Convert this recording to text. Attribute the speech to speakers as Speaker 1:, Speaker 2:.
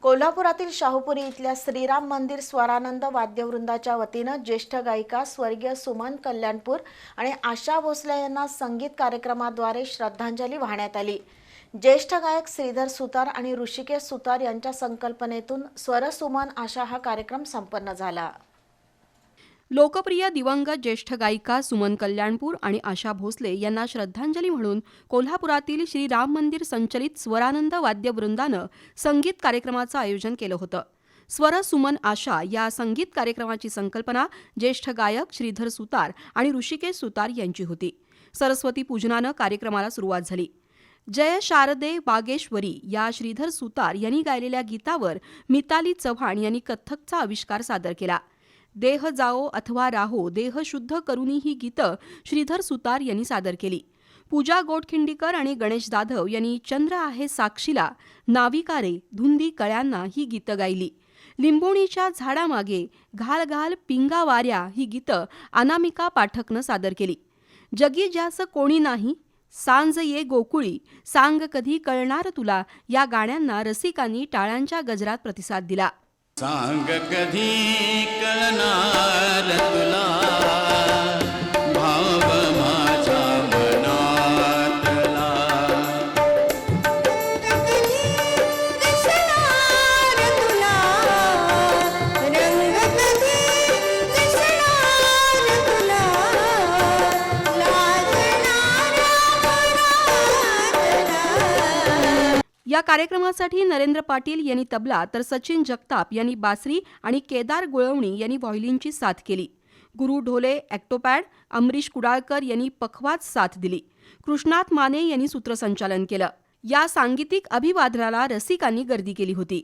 Speaker 1: कोल्हापुरातील शाहूपुरी इथल्या श्रीराम मंदिर स्वरानंद वाद्यवृंदाच्या वतीनं ज्येष्ठ गायिका स्वर्गीय सुमन कल्याणपूर आणि आशा भोसले यांना संगीत कार्यक्रमाद्वारे श्रद्धांजली वाहण्यात आली। ज्येष्ठ गायक श्रीधर सुतार आणि ऋषिकेश सुतार यांच्या संकल्पनेतून स्वरसुमन आशा हा कार्यक्रम संपन्न झाला।
Speaker 2: लोकप्रिय दिवंगत ज्येष्ठ गायिका सुमन कल्याणपूर आणि आशा भोसले यांना श्रद्धांजली म्हणून कोल्हापुरातील श्री राम मंदिर संचलित स्वरानंद वाद्यवृंदानं संगीत कार्यक्रमाचं आयोजन केलं होतं। स्वर सुमन आशा या संगीत कार्यक्रमाची संकल्पना ज्येष्ठ गायक श्रीधर सुतार आणि ऋषिकेश सुतार यांची होती। सरस्वती पूजनानं कार्यक्रमाला सुरुवात झाली। जय शारदे वागेश्वरी या श्रीधर सुतार यांनी गायलेल्या गीतावर मिताली चव्हाण यांनी कथ्थकचा आविष्कार सादर केला। देह जाओ अथवा राहो देह शुद्ध करुनी ही गीतं श्रीधर सुतार यांनी सादर केली। पूजा गोटखिंडीकर आणि गणेश जाधव यांनी चंद्र आहे साक्षीला, नाविका रे, धुंदी कळ्यांना ही गीतं गायली। लिंबोणीच्या झाडामागे घाल घाल पिंगा वाऱ्या ही गीतं अनामिका पाठकनं सादर केली। जगी ज्यास कोणी नाही, सांज ये गोकुळी, सांग कधी कळणार तुला या गाण्यांना रसिकांनी टाळ्यांच्या गजरात प्रतिसाद दिला।
Speaker 3: सांग कधी कळणार तुला भाव माझ्या मनातला,
Speaker 4: कधी दिसणार तुला रंग, कधी दिसणार तुला लाजणाऱ्या मनातला।
Speaker 2: या कार्यक्रमासाठी नरेंद्र पाटील यांनी तबला तर सचिन जगताप यांनी बासरी आणि केदार गुळवणी यांनी व्हायोलिनची साथ केली। गुरु ढोले ॲक्टोपॅड, अमरीश कुडाळकर यांनी पखवाज साथ दिली। कृष्णात माने यांनी सूत्रसंचालन केलं। या सांगीतिक अभिवादनाला रसिकांनी गर्दी केली होती।